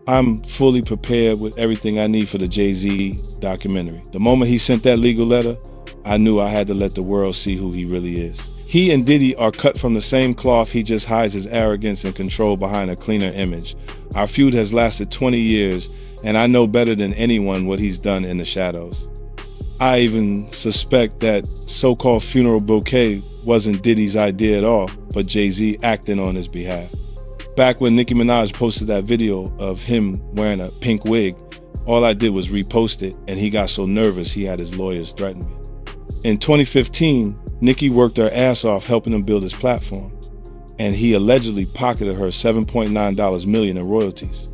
I'm fully prepared with everything I need for the Jay-Z documentary. The moment he sent that legal letter, I knew I had to let the world see who he really is. He and Diddy are cut from the same cloth. He just hides his arrogance and control behind a cleaner image. Our feud has lasted 20 years, and I know better than anyone what he's done in the shadows. I even suspect that so-called funeral bouquet wasn't Diddy's idea at all, but Jay-Z acting on his behalf. Back when Nicki Minaj posted that video of him wearing a pink wig, all I did was repost it, and he got so nervous he had his lawyers threaten me. In 2015, Nicki worked her ass off helping him build his platform, and he allegedly pocketed her $7.9 million in royalties.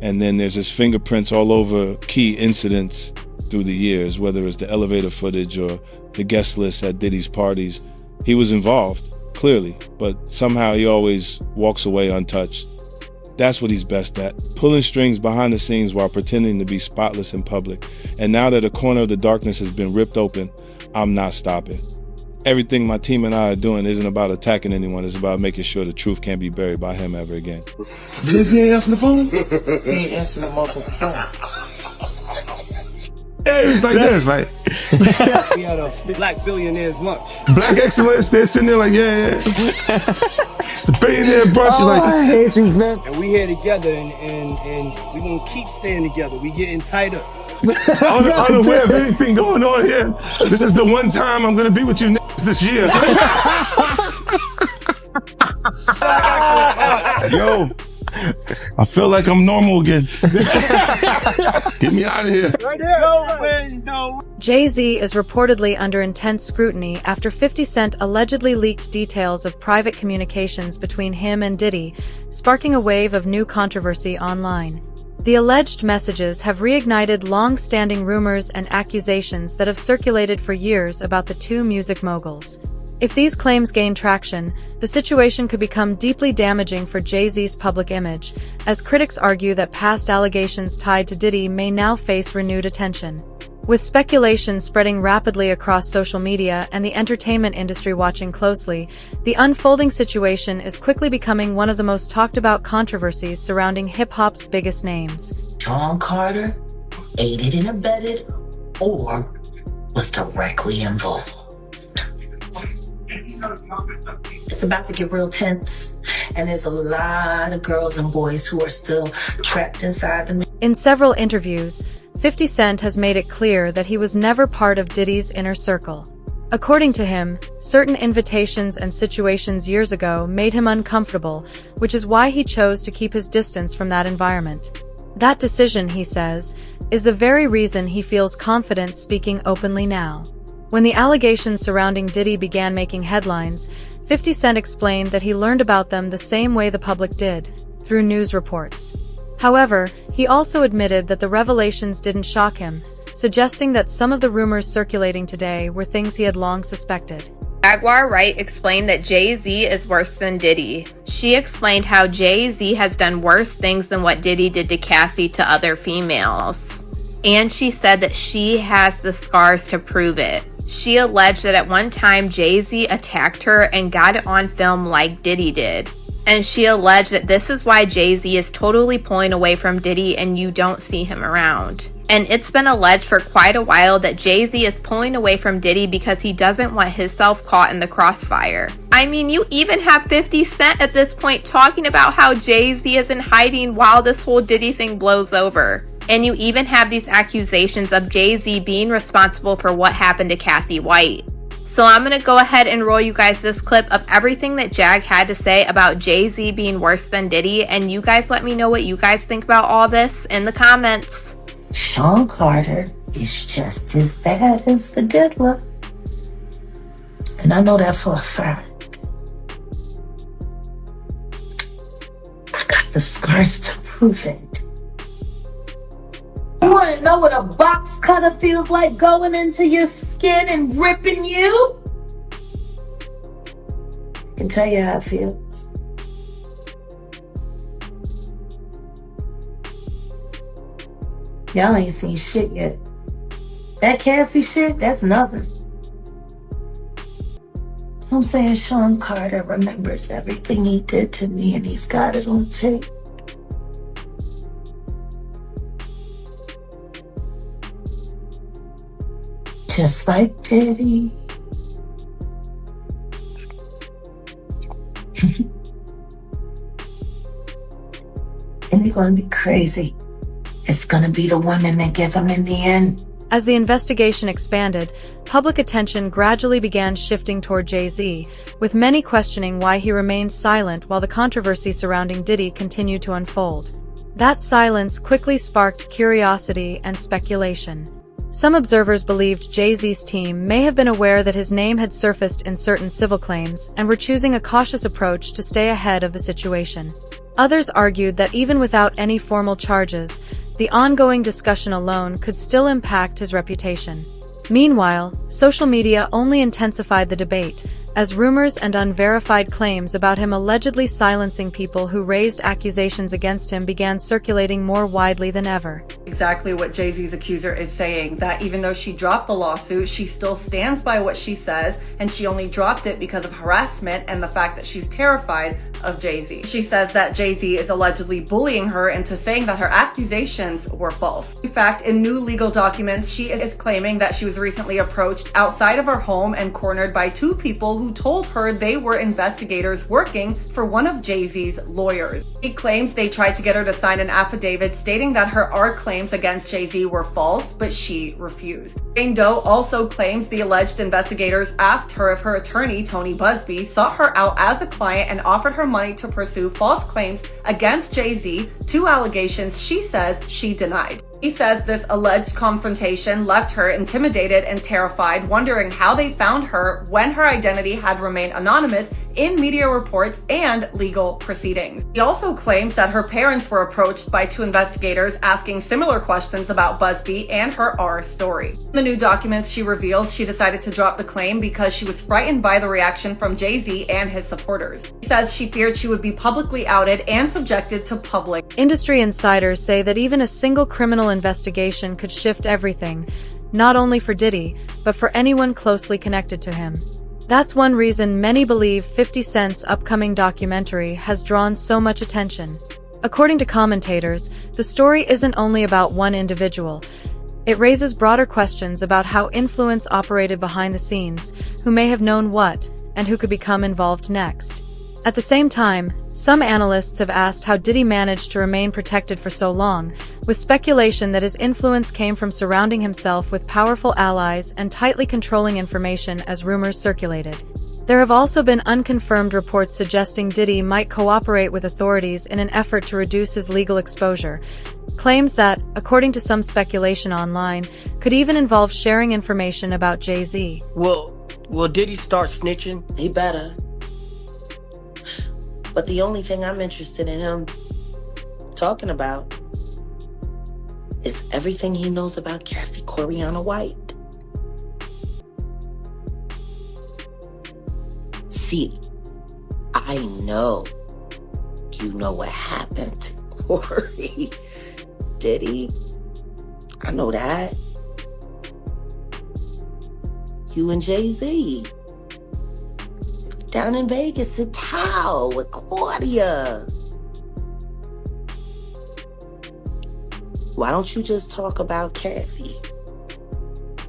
And then there's his fingerprints all over key incidents through the years, whether it's the elevator footage or the guest list at Diddy's parties. He was involved, clearly, but somehow he always walks away untouched. That's what he's best at, pulling strings behind the scenes while pretending to be spotless in public. And now that a corner of the darkness has been ripped open, I'm not stopping. Everything my team and I are doing isn't about attacking anyone, it's about making sure the truth can't be buried by him ever again. Jay-Z ain't answering the phone? He ain't answering the motherfucking phone. Yeah, it's like this, like We had a black billionaires lunch. black excellence. They're sitting there like, yeah. It's the billionaire brunch. You're like, I hate you, man. And we here together and we gonna keep staying together. We getting tighter. unaware of anything going on here. This is the one time I'm gonna be with you this year. Yo, I feel like I'm normal again. Get me out of here. Right here. No way, no. Jay-Z is reportedly under intense scrutiny after 50 Cent allegedly leaked details of private communications between him and Diddy, sparking a wave of new controversy online. The alleged messages have reignited long-standing rumors and accusations that have circulated for years about the two music moguls. If these claims gain traction, the situation could become deeply damaging for Jay-Z's public image, as critics argue that past allegations tied to Diddy may now face renewed attention. With speculation spreading rapidly across social media and the entertainment industry watching closely, the unfolding situation is quickly becoming one of the most talked-about controversies surrounding hip-hop's biggest names. Sean Carter aided and abetted or was directly involved. It's about to get real tense, and there's a lot of girls and boys who are still trapped inside the... In several interviews, 50 Cent has made it clear that he was never part of Diddy's inner circle. According to him, certain invitations and situations years ago made him uncomfortable, which is why he chose to keep his distance from that environment. That decision, he says, is the very reason he feels confident speaking openly now. When the allegations surrounding Diddy began making headlines, 50 Cent explained that he learned about them the same way the public did, through news reports. However, he also admitted that the revelations didn't shock him, suggesting that some of the rumors circulating today were things he had long suspected. Jaguar Wright explained that Jay-Z is worse than Diddy. She explained how Jay-Z has done worse things than what Diddy did to Cassie to other females. And she said that she has the scars to prove it. She alleged that at one time Jay-Z attacked her and got it on film like Diddy did. And she alleged that this is why Jay-Z is totally pulling away from Diddy and you don't see him around. And it's been alleged for quite a while that Jay-Z is pulling away from Diddy because he doesn't want himself caught in the crossfire. I mean, you even have 50 Cent at this point talking about how Jay-Z is in hiding while this whole Diddy thing blows over. And you even have these accusations of Jay-Z being responsible for what happened to Cassie White. So I'm going to go ahead and roll you guys this clip of everything that Jag had to say about Jay-Z being worse than Diddy, and you guys let me know what you guys think about all this in the comments. Sean Carter is just as bad as the diddler. And I know that for a fact. I got the scars to prove it. You want to know what a box cutter feels like going into your skin and ripping you? I can tell you how it feels. Y'all ain't seen shit yet. That Cassie shit, that's nothing. I'm saying Sean Carter remembers everything he did to me and he's got it on tape. just like Diddy. And they're gonna be crazy. It's gonna be the women that get them in the end. As the investigation expanded, public attention gradually began shifting toward Jay-Z, with many questioning why he remained silent while the controversy surrounding Diddy continued to unfold. That silence quickly sparked curiosity and speculation. Some observers believed Jay-Z's team may have been aware that his name had surfaced in certain civil claims and were choosing a cautious approach to stay ahead of the situation. Others argued that even without any formal charges, the ongoing discussion alone could still impact his reputation. Meanwhile, social media only intensified the debate, as rumors and unverified claims about him allegedly silencing people who raised accusations against him began circulating more widely than ever. Exactly what Jay-Z's accuser is saying, that even though she dropped the lawsuit, she still stands by what she says, and she only dropped it because of harassment and the fact that she's terrified of Jay-Z. She says that Jay-Z is allegedly bullying her into saying that her accusations were false. In fact, in new legal documents, she is claiming that she was recently approached outside of her home and cornered by two people who told her they were investigators working for one of Jay-Z's lawyers. She claims they tried to get her to sign an affidavit stating that her art claims against Jay-Z were false, but she refused. Jane Doe also claims the alleged investigators asked her if her attorney, Tony Busby, sought her out as a client and offered her money to pursue false claims against Jay-Z, two allegations she says she denied. He says this alleged confrontation left her intimidated and terrified, wondering how they found her when her identity had remained anonymous in media reports and legal proceedings. He also claims that her parents were approached by two investigators asking similar questions about Busby and her R story. In the new documents, she reveals she decided to drop the claim because she was frightened by the reaction from Jay-Z and his supporters. He says she feared she would be publicly outed and subjected to public. Industry insiders say that even a single criminal investigation could shift everything, not only for Diddy, but for anyone closely connected to him. That's one reason many believe 50 Cent's upcoming documentary has drawn so much attention. According to commentators, the story isn't only about one individual. It raises broader questions about how influence operated behind the scenes, who may have known what, and who could become involved next. At the same time, some analysts have asked how Diddy managed to remain protected for so long, with speculation that his influence came from surrounding himself with powerful allies and tightly controlling information as rumors circulated. There have also been unconfirmed reports suggesting Diddy might cooperate with authorities in an effort to reduce his legal exposure. Claims that, according to some speculation online, could even involve sharing information about Jay-Z. Will Diddy start snitching? He better. But the only thing I'm interested in him talking about is everything he knows about Kathy Coriana White. See, I know you know what happened to Corey. Diddy, I know that. You and Jay-Z. Down in Vegas at Tao with Claudia. Why don't you just talk about Kathy?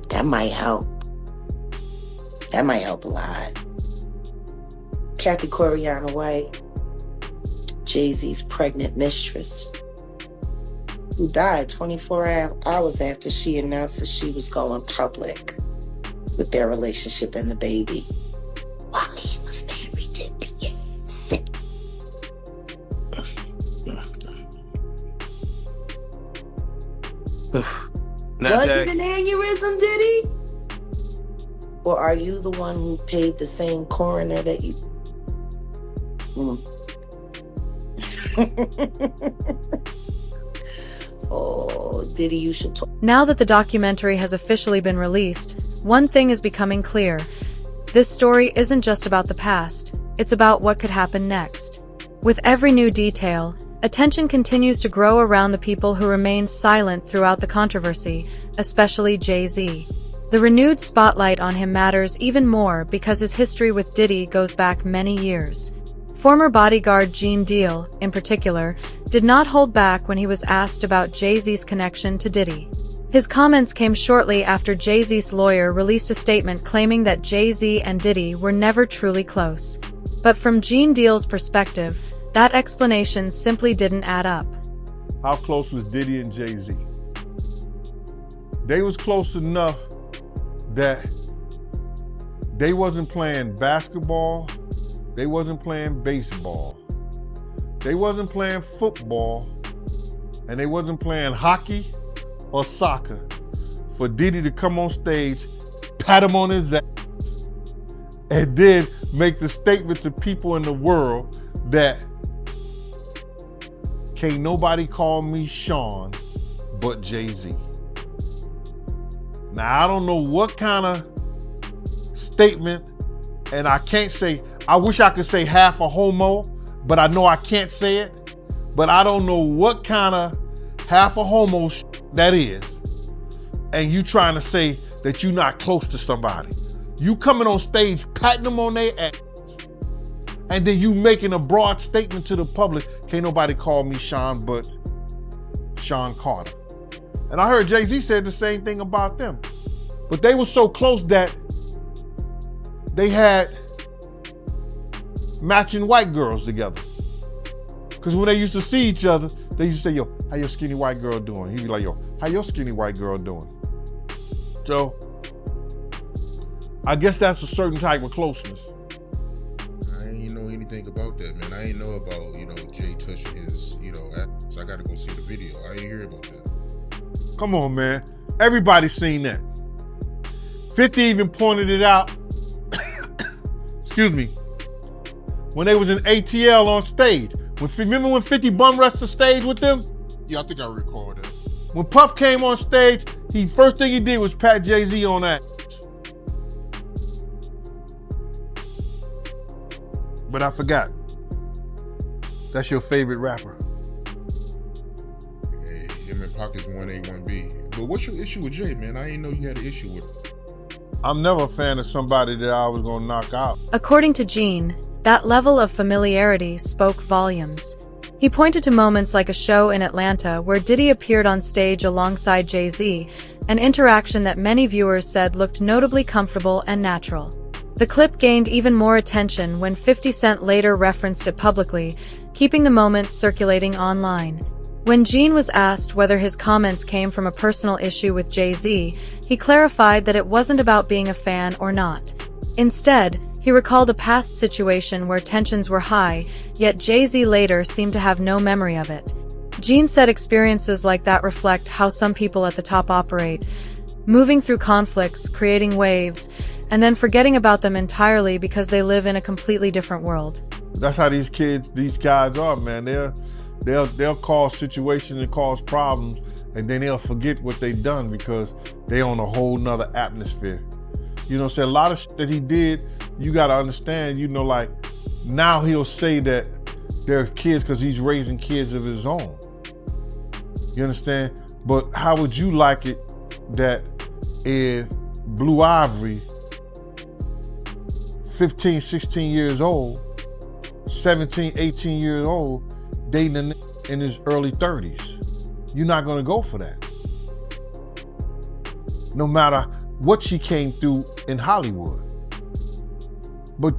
That might help. That might help a lot. Kathy Coriana White, Jay-Z's pregnant mistress, who died 24 hours after she announced that she was going public with their relationship and the baby. While he was married to Beyonce. Was it an aneurysm, Diddy? Or are you the one who paid the same coroner that you... Oh, Diddy, you should talk. Now that the documentary has officially been released, one thing is becoming clear. This story isn't just about the past, it's about what could happen next. With every new detail, attention continues to grow around the people who remained silent throughout the controversy, especially Jay-Z. The renewed spotlight on him matters even more because his history with Diddy goes back many years. Former bodyguard Gene Deal, in particular, did not hold back when he was asked about Jay-Z's connection to Diddy. His comments came shortly after Jay-Z's lawyer released a statement claiming that Jay-Z and Diddy were never truly close. But from Gene Deal's perspective, that explanation simply didn't add up. How close was Diddy and Jay-Z? They was close enough that they wasn't playing basketball, they wasn't playing baseball, they wasn't playing football, and they wasn't playing hockey or soccer for Diddy to come on stage, pat him on his ass, and then make the statement to people in the world that can't nobody call me Sean but Jay-Z. Now, I don't know what kind of statement, and I can't say, I wish I could say half a homo, but I know I can't say it. But I don't know what kind of half a homo that is. And you trying to say that you're not close to somebody. You coming on stage, patting them on their ass, and then you making a broad statement to the public, can't nobody call me Sean but Sean Carter. And I heard Jay-Z said the same thing about them. But they were so close that they had matching white girls together. Because when they used to see each other, they used to say, yo, how your skinny white girl doing? He'd be like, yo, how your skinny white girl doing? So, I guess that's a certain type of closeness. I ain't know anything about that, man. I ain't know about, Jay touching his, ass. I gotta go see the video. I ain't hear about that. Come on, man. Everybody's seen that. 50 even pointed it out. Excuse me. When they was in ATL on stage. Remember when 50 bum rushed the stage with them? Yeah, I think I recall that. When Puff came on stage, first thing he did was pat Jay-Z on that. But I forgot. That's your favorite rapper. Hey, him and Pac is 1A, 1B. But what's your issue with Jay, man? I ain't know you had an issue with him. I'm never a fan of somebody that I was gonna knock out. According to Gene, that level of familiarity spoke volumes. He pointed to moments like a show in Atlanta where Diddy appeared on stage alongside Jay-Z, an interaction that many viewers said looked notably comfortable and natural. The clip gained even more attention when 50 Cent later referenced it publicly, keeping the moment circulating online. When Gene was asked whether his comments came from a personal issue with Jay-Z, he clarified that it wasn't about being a fan or not. Instead, he recalled a past situation where tensions were high, yet Jay-Z later seemed to have no memory of it. Gene said experiences like that reflect how some people at the top operate, moving through conflicts, creating waves, and then forgetting about them entirely because they live in a completely different world. That's how these guys are, man. They'll cause situations and cause problems, and then they'll forget what they've done because they on a whole nother atmosphere. You know what I'm saying? A lot of shit that he did, you gotta understand, like now he'll say that they're kids because he's raising kids of his own. You understand? But how would you like it that if Blue Ivory, 15, 16 years old, 17, 18 years old, dating a nigga in his early 30s? You're not gonna go for that. No matter what she came through in Hollywood. But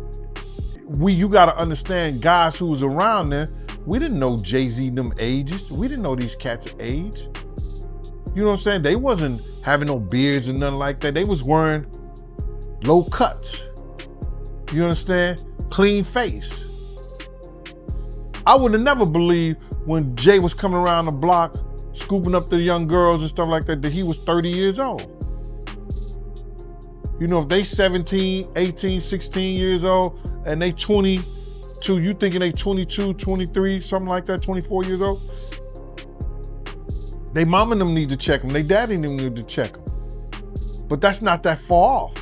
you gotta understand, guys who was around then, we didn't know Jay-Z them ages. We didn't know these cats' age. You know what I'm saying? They wasn't having no beards and nothing like that. They was wearing low cuts. You understand? Clean face. I would have never believed when Jay was coming around the block, scooping up the young girls and stuff like that he was 30 years old. If they 17, 18, 16 years old, and they 22, you thinking they 22, 23, something like that, 24 years old? They mama and them need to check them. They daddy and them need to check them. But that's not that far off.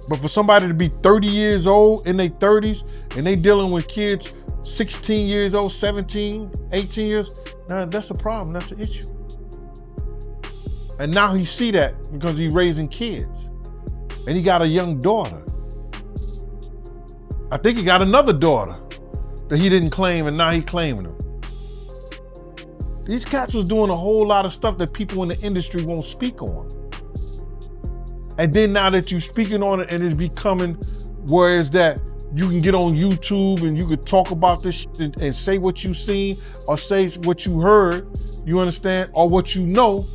But for somebody to be 30 years old in their 30s and they dealing with kids 16 years old, 17, 18 years, now that's a problem, that's an issue. And now he see that because he's raising kids. And he got a young daughter. I think he got another daughter that he didn't claim and now he claiming her. These cats was doing a whole lot of stuff that people in the industry won't speak on. And then now that you're speaking on it and it's becoming where is that you can get on YouTube and you could talk about this shit and say what you seen or say what you heard, you understand, or what you know.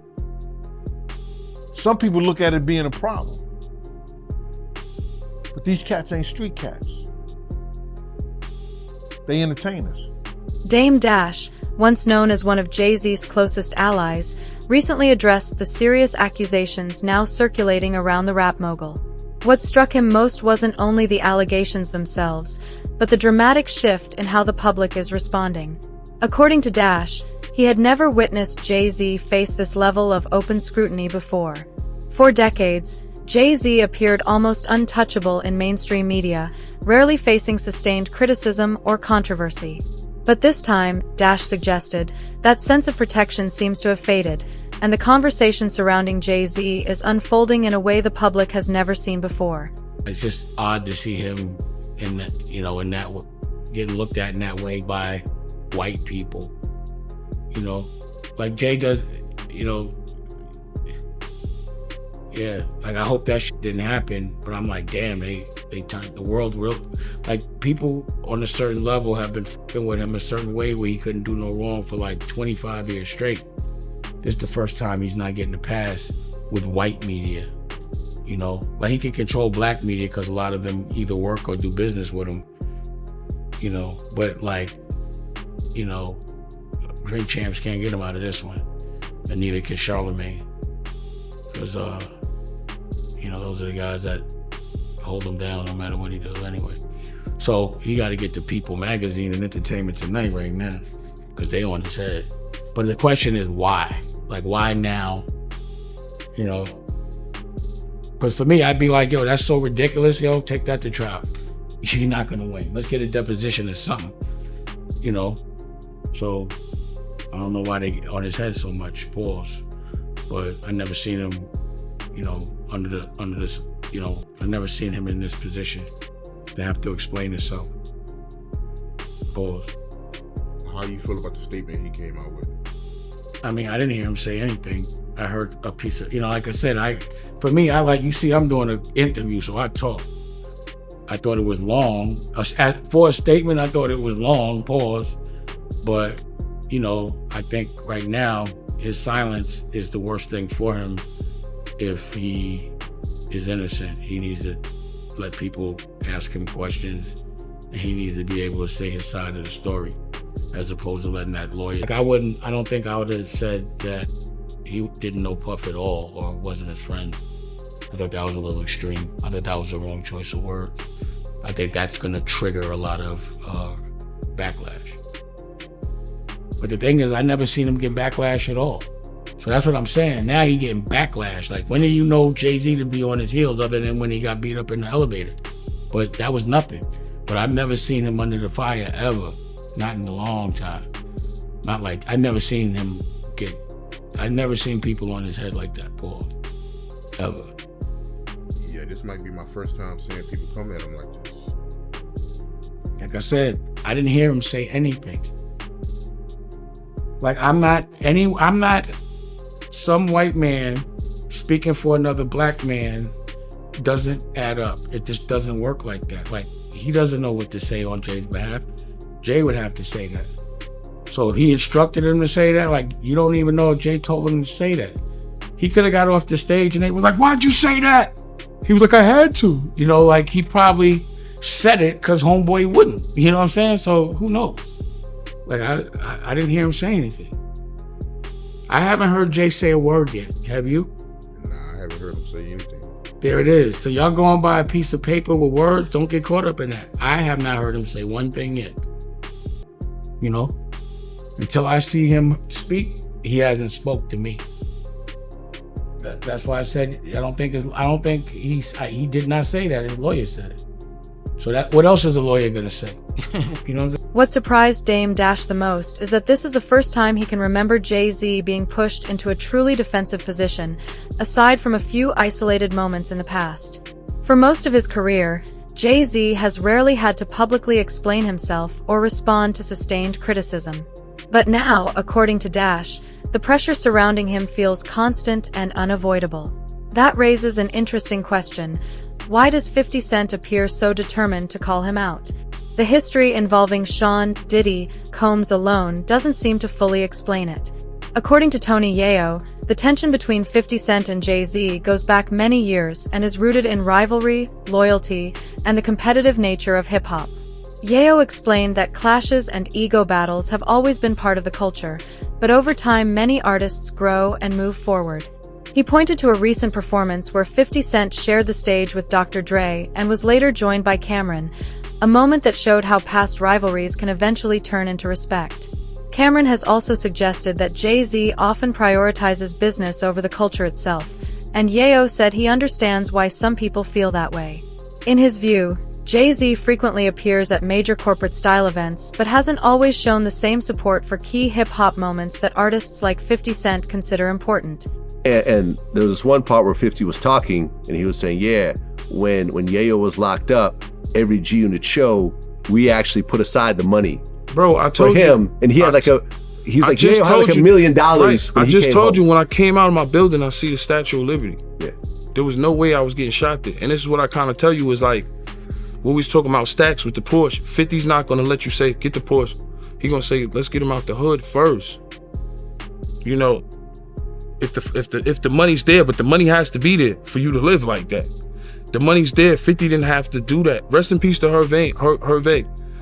Some people look at it being a problem. But these cats ain't street cats. They entertainers. Dame Dash, once known as one of Jay-Z's closest allies, recently addressed the serious accusations now circulating around the rap mogul. What struck him most wasn't only the allegations themselves, but the dramatic shift in how the public is responding. According to Dash, he had never witnessed Jay-Z face this level of open scrutiny before. For decades, Jay-Z appeared almost untouchable in mainstream media, rarely facing sustained criticism or controversy. But this time, Dash suggested, that sense of protection seems to have faded, and the conversation surrounding Jay-Z is unfolding in a way the public has never seen before. It's just odd to see him in that, getting looked at in that way by white people. Like Jay does, yeah, like I hope that shit didn't happen, but I'm like, damn, they turned the world real. Like people on a certain level have been fucking with him a certain way where he couldn't do no wrong for like 25 years straight. This is the first time he's not getting a pass with white media. Like he can control black media because a lot of them either work or do business with him. But like, Drink Champs can't get him out of this one, and neither can Charlemagne, because those are the guys that hold him down no matter what he does anyway. So he got to get to People Magazine and Entertainment Tonight right now, because they on his head. But the question is why? Like why now? Because for me, I'd be like, yo, that's so ridiculous, yo, take that to trial. You're not gonna win. Let's get a deposition or something, So I don't know why they get on his head so much, pause. But I never seen him, under this, I never seen him in this position to have to explain himself. Pause. How do you feel about the statement he came out with? I mean, I didn't hear him say anything. I heard a piece of, like I said, for me, I'm doing an interview, so I talk. I thought it was long. For a statement, I thought it was long, pause. But, I think right now, his silence is the worst thing for him. If he is innocent, he needs to let people ask him questions, and he needs to be able to say his side of the story, as opposed to letting that lawyer. Like I don't think I would have said that he didn't know Puff at all or wasn't his friend. I thought that was a little extreme. I thought that was the wrong choice of words. I think that's gonna trigger a lot of backlash. But the thing is, I never seen him get backlash at all. So that's what I'm saying. Now he getting backlash. Like, when did you know Jay-Z to be on his heels other than when he got beat up in the elevator? But that was nothing. But I've never seen him under the fire ever. Not in a long time. Not like, I've never seen people on his head like that, Paul. Ever. Yeah, this might be my first time seeing people come at him like this. Like I said, I didn't hear him say anything. Like, I'm not some white man speaking for another black man doesn't add up. It just doesn't work like that. Like, he doesn't know what to say on Jay's behalf. Jay would have to say that. So if he instructed him to say that, like, you don't even know if Jay told him to say that. He could have got off the stage and they was like, why'd you say that? He was like, I had to. Like, he probably said it because homeboy wouldn't. You know what I'm saying? So who knows? Like, I didn't hear him say anything. I haven't heard Jay say a word yet. Have you? Nah, I haven't heard him say anything. There it is. So y'all going by a piece of paper with words, don't get caught up in that. I have not heard him say one thing yet. Until I see him speak, he hasn't spoke to me. That's why I said I don't think he did not say that. His lawyer said it. So what else is a lawyer gonna say? What surprised Dame Dash the most is that this is the first time he can remember Jay-Z being pushed into a truly defensive position, aside from a few isolated moments in the past. For most of his career, Jay-Z has rarely had to publicly explain himself or respond to sustained criticism. But now, according to Dash, the pressure surrounding him feels constant and unavoidable. That raises an interesting question. Why does 50 Cent appear so determined to call him out? The history involving Sean Diddy Combs alone doesn't seem to fully explain it. According to Tony Yayo, the tension between 50 Cent and Jay-Z goes back many years and is rooted in rivalry, loyalty, and the competitive nature of hip-hop. Yayo explained that clashes and ego battles have always been part of the culture, but over time many artists grow and move forward. He pointed to a recent performance where 50 Cent shared the stage with Dr. Dre and was later joined by Cameron, a moment that showed how past rivalries can eventually turn into respect. Cameron has also suggested that Jay-Z often prioritizes business over the culture itself, and Yayo said he understands why some people feel that way. In his view, Jay-Z frequently appears at major corporate style events but hasn't always shown the same support for key hip-hop moments that artists like 50 Cent consider important. And there was this one part where 50 was talking, and he was saying, yeah, when Yayo was locked up, every G-Unit show, we actually put aside the money. Bro, I told for him, and he had like Yayo had like $1 million. Right. I just told you when I came out of my building, I see the Statue of Liberty. Yeah. There was no way I was getting shot there. And this is what I kind of tell you is like, we was talking about stacks with the Porsche. 50's not gonna let you say, get the Porsche. He gonna say, let's get him out the hood first. You know, if the money's there, but the money has to be there for you to live like that. The money's there. 50 didn't have to do that. Rest in peace to Hervé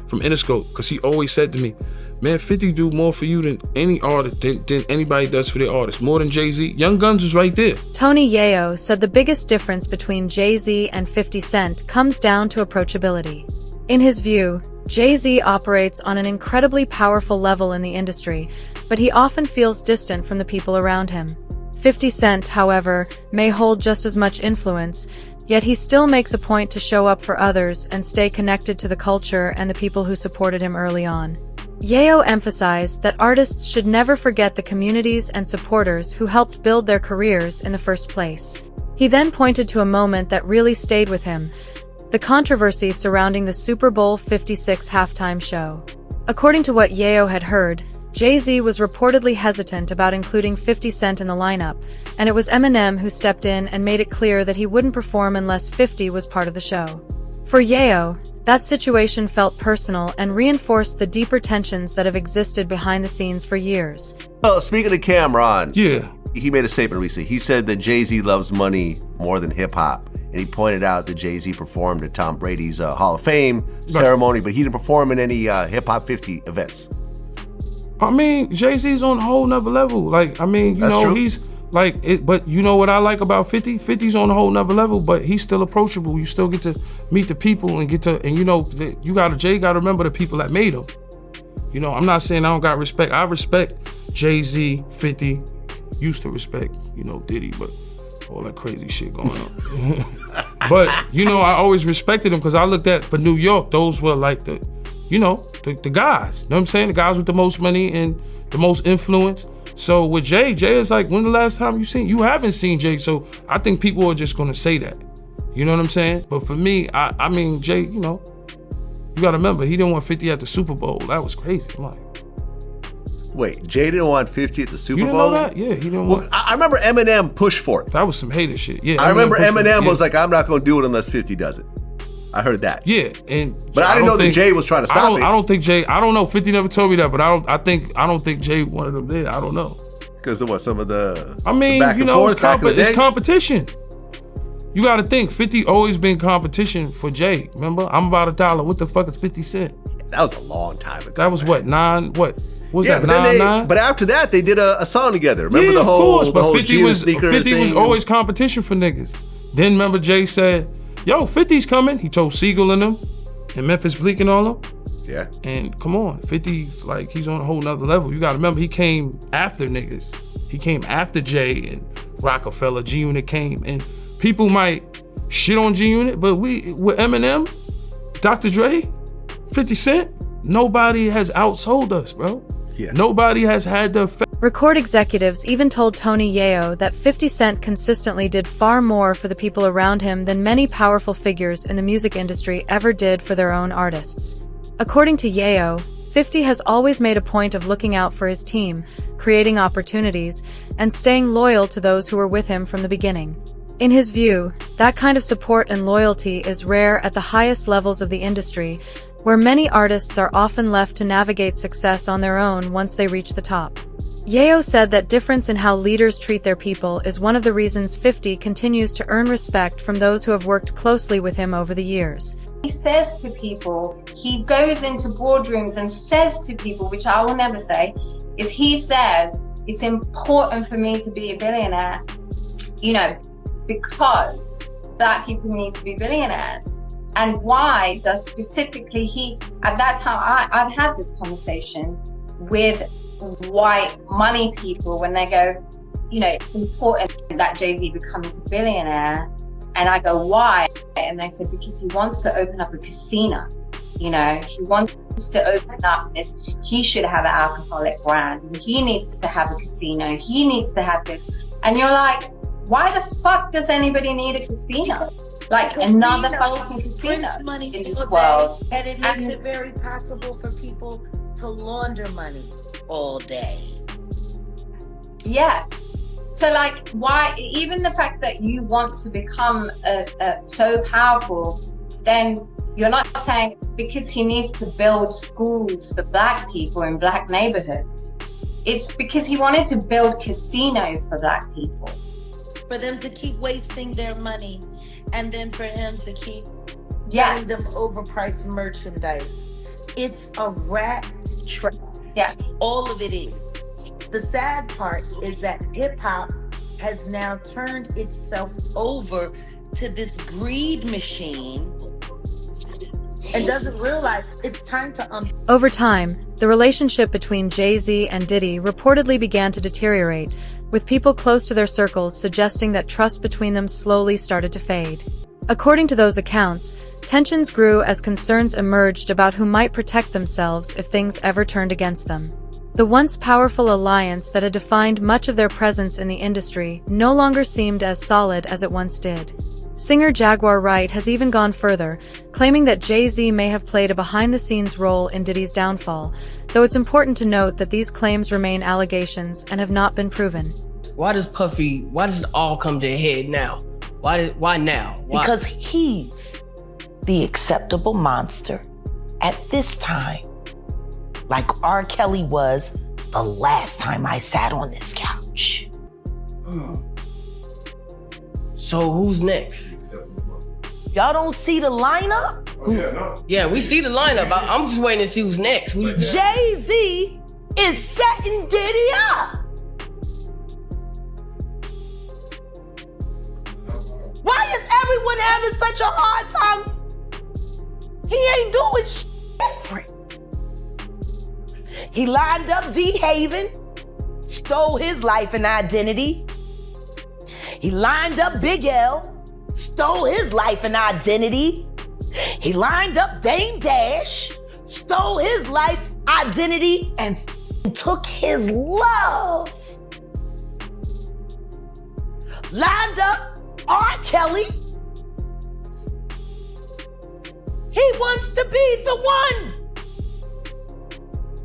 from Interscope, because he always said to me, man, 50 do more for you than any artist, than anybody does for their artists, more than Jay-Z. Young Guns is right there. Tony Yayo said the biggest difference between Jay-Z and 50 Cent comes down to approachability. In his view, Jay-Z operates on an incredibly powerful level in the industry, but he often feels distant from the people around him. 50 Cent, however, may hold just as much influence, yet he still makes a point to show up for others and stay connected to the culture and the people who supported him early on. Yayo emphasized that artists should never forget the communities and supporters who helped build their careers in the first place. He then pointed to a moment that really stayed with him, the controversy surrounding the Super Bowl 56 halftime show. According to what Yayo had heard, Jay-Z was reportedly hesitant about including 50 Cent in the lineup, and it was Eminem who stepped in and made it clear that he wouldn't perform unless 50 was part of the show. For Yayo, that situation felt personal and reinforced the deeper tensions that have existed behind the scenes for years. Well, speaking of Cameron, yeah, he made a statement recently. He said that Jay-Z loves money more than hip-hop. And he pointed out that Jay-Z performed at Tom Brady's Hall of Fame ceremony, but he didn't perform in any Hip-Hop 50 events. I mean, Jay-Z's on a whole nother level. Like, I mean, you know, he's like, but you know what I like about 50? 50's on a whole nother level, but he's still approachable. You still get to meet the people and you know, Jay gotta remember the people that made him. You know, I'm not saying I don't got respect. I respect Jay-Z, 50, used to respect, you know, Diddy, but all that crazy shit going on. But, you know, I always respected him because I looked at, for New York, those were like the, you know, the guys. You know what I'm saying? The guys with the most money and the most influence. So with Jay is like, when the last time you haven't seen Jay. So I think people are just gonna say that. You know what I'm saying? But for me, I mean, Jay, you know, you gotta remember, he didn't want 50 at the Super Bowl. That was crazy. I'm like, wait, Jay didn't want 50 at the Super you didn't Bowl? know that? Yeah, he didn't want. I remember Eminem pushed for it. That was some hater shit. Yeah, I remember Eminem was like, I'm not gonna do it unless 50 does it. I heard that. Yeah, but I didn't know that Jay was trying to stop it. I don't think Jay. I don't know. 50 never told me that, but I don't think Jay wanted him there. I don't know. Because of what? Some of the. I mean, you know, it's competition. You got to think. 50 always been competition for Jay. Remember, I'm about $1. What the fuck is 50 Cent? That was a long time ago. That was what, 9? What was that? But 9? But after that, they did a song together. Remember the whole? Of course, but 50 was sneaker 50 thing? was always competition for niggas. Then remember Jay said, yo, 50's coming. He told Siegel and them, and Memphis Bleak and all them. Yeah. And come on, 50's like, he's on a whole nother level. You gotta remember, he came after niggas. He came after Jay and Rockefeller. G-Unit came, and people might shit on G-Unit, but with Eminem, Dr. Dre, 50 Cent, nobody has outsold us, bro. Yeah. Nobody has had the effect. Record executives even told Tony Yayo that 50 Cent consistently did far more for the people around him than many powerful figures in the music industry ever did for their own artists. According to Yayo, 50 has always made a point of looking out for his team, creating opportunities, and staying loyal to those who were with him from the beginning. In his view, that kind of support and loyalty is rare at the highest levels of the industry, where many artists are often left to navigate success on their own once they reach the top. Yayo said that difference in how leaders treat their people is one of the reasons 50 continues to earn respect from those who have worked closely with him over the years. He says to people, he goes into boardrooms and says to people, which I will never say, is he says, it's important for me to be a billionaire, because Black people need to be billionaires. And why does specifically he, at that time, I've had this conversation with white money people when they go, it's important that Jay-Z becomes a billionaire. And I go, why? And they said, because he wants to open up a casino. He wants to open up this, he should have an alcoholic brand. He needs to have a casino. He needs to have this. And you're like, why the fuck does anybody need a casino? Like another fucking casino money in this world. And it makes it very possible for people to launder money all day. Yeah. So like, why, even the fact that you want to become so powerful, then you're not saying because he needs to build schools for Black people in Black neighborhoods. It's because he wanted to build casinos for Black people. For them to keep wasting their money, and then for him to keep Yes. them overpriced merchandise. It's a rat trap. Yeah. All of it is. The sad part is that hip hop has now turned itself over to this greed machine and doesn't realize it's time to Over time, the relationship between Jay-Z and Diddy reportedly began to deteriorate, with people close to their circles suggesting that trust between them slowly started to fade. According to those accounts, tensions grew as concerns emerged about who might protect themselves if things ever turned against them. The once powerful alliance that had defined much of their presence in the industry no longer seemed as solid as it once did. Singer Jaguar Wright has even gone further, claiming that Jay-Z may have played a behind-the-scenes role in Diddy's downfall, though it's important to note that these claims remain allegations and have not been proven. Why does it all come to a head now? Why now? Why? Because he's the acceptable monster at this time, like R. Kelly was the last time I sat on this couch. So who's next? Y'all don't see the lineup? Yeah, we see the lineup. I'm just waiting to see who's next. Jay-Z is setting Diddy up. Why is everyone having such a hard time? He ain't doing shit different. He lined up D-Haven, stole his life and identity. He lined up Big L, stole his life and identity. He lined up Dame Dash, stole his life, identity, and took his love. Lined up R. Kelly. He wants to be the one.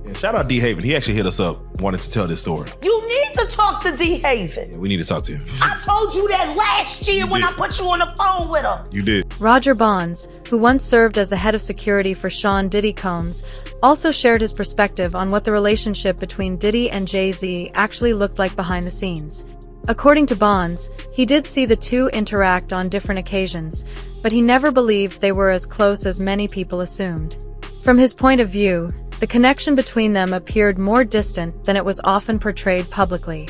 Yeah, shout out D-Haven. He actually hit us up, wanted to tell this story. You need to talk to D-Haven. Yeah, we need to talk to him. I told you that last year when I put you on the phone with him. You did. Roger Bonds, who once served as the head of security for Sean Diddy Combs, also shared his perspective on what the relationship between Diddy and Jay-Z actually looked like behind the scenes. According to Bonds, he did see the two interact on different occasions, but he never believed they were as close as many people assumed. From his point of view, the connection between them appeared more distant than it was often portrayed publicly.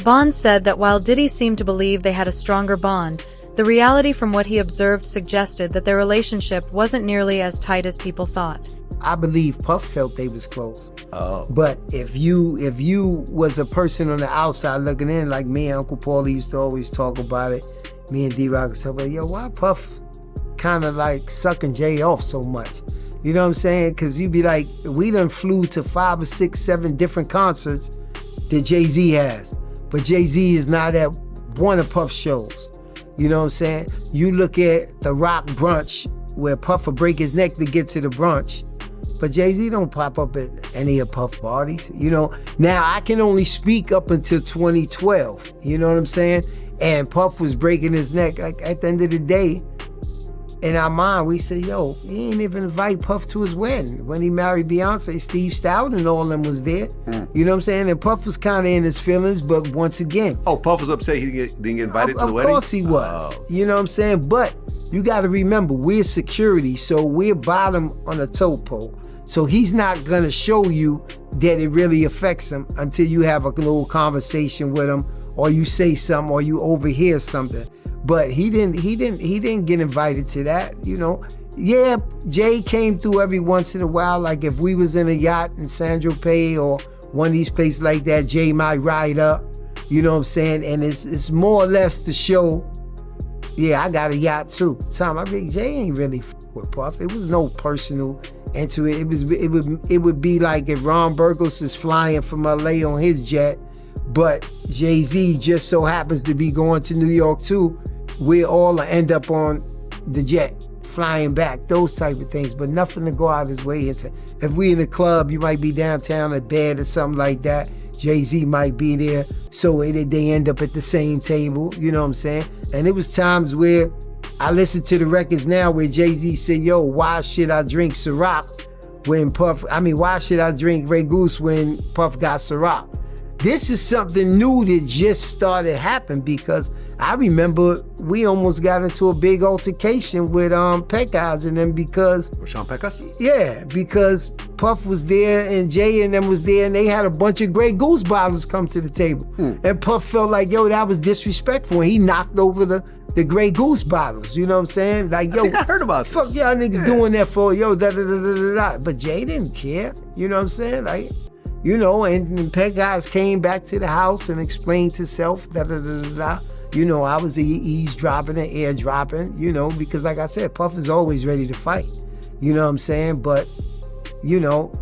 Bonds said that while Diddy seemed to believe they had a stronger bond, the reality from what he observed suggested that their relationship wasn't nearly as tight as people thought. I believe Puff felt they was close. But if you was a person on the outside looking in, like me and Uncle Paulie used to always talk about it, me and D-Rock used to talk about, yo, why Puff kind of like sucking Jay off so much? You know what I'm saying? Because you'd be like, we done flew to 5 or 6, 7 different concerts that Jay-Z has. But Jay-Z is not at one of Puff's shows. You know what I'm saying? You look at the Rock brunch where Puff would break his neck to get to the brunch, But Jay-Z don't pop up at any of Puff parties. You know, now I can only speak up until 2012. You know what I'm saying? And Puff was breaking his neck. Like at the end of the day, in our mind, we said, yo, he ain't even invite Puff to his wedding. When he married Beyonce, Steve Stout and all of them was there. You know what I'm saying? And Puff was kind of in his feelings, but once again. Oh, Puff was upset he didn't get invited to the wedding? Of course he was. Oh. You know what I'm saying? But you got to remember, we're security, so we're bottom on a totem pole. So he's not going to show you that it really affects him until you have a little conversation with him, or you say something, or you overhear something. But he didn't get invited to that, you know. Yeah, Jay came through every once in a while. Like if we was in a yacht in San Tropez or one of these places like that, Jay might ride up, you know what I'm saying? And it's more or less to show, yeah, I got a yacht too. Tom, I think Jay ain't really with Puff. It was no personal into it. It would be like if Ron Burgos is flying from LA on his jet, but Jay-Z just so happens to be going to New York too. We all end up on the jet, flying back, those type of things, but nothing to go out his way into. If we in a club, you might be downtown at bed or something like that. Jay-Z might be there, so they end up at the same table, you know what I'm saying? And it was times where I listen to the records now where Jay-Z said, yo, why should I drink Ciroc when why should I drink Grey Goose when Puff got Ciroc? This is something new that just started happening because I remember we almost got into a big altercation with Pecos and them because... With Sean Pecos? Yeah, because Puff was there and Jay and them was there and they had a bunch of Grey Goose bottles come to the table. And Puff felt like, yo, that was disrespectful. And he knocked over the Grey Goose bottles, you know what I'm saying? Like, yo, I think I heard about fuck this. y'all niggas doing that for, yo, da-da-da-da-da-da. But Jay didn't care, you know what I'm saying? Like... You know, and Pecos came back to the house and explained to self, da-da-da-da-da. You know, I was eavesdropping and airdropping, you know, because like I said, Puff is always ready to fight. You know what I'm saying? But, you know,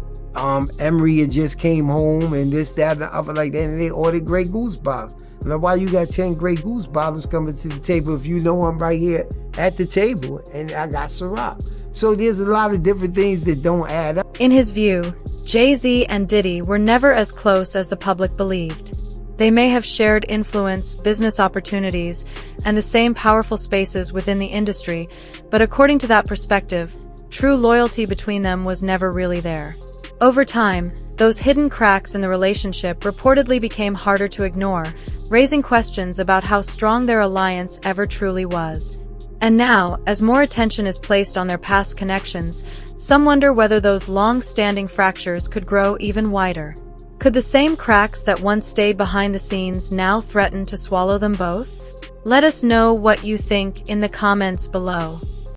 Emery had just came home and this, that, and the other like that, and they ordered Grey Goose bottles. Now, why you got 10 Grey Goose bottles coming to the table if you know I'm right here at the table and I got Ciroc? So there's a lot of different things that don't add up. In his view, Jay-Z and Diddy were never as close as the public believed. They may have shared influence, business opportunities, and the same powerful spaces within the industry, but according to that perspective, true loyalty between them was never really there. Over time, those hidden cracks in the relationship reportedly became harder to ignore, raising questions about how strong their alliance ever truly was. And now, as more attention is placed on their past connections, some wonder whether those long-standing fractures could grow even wider. Could the same cracks that once stayed behind the scenes now threaten to swallow them both? Let us know what you think in the comments below.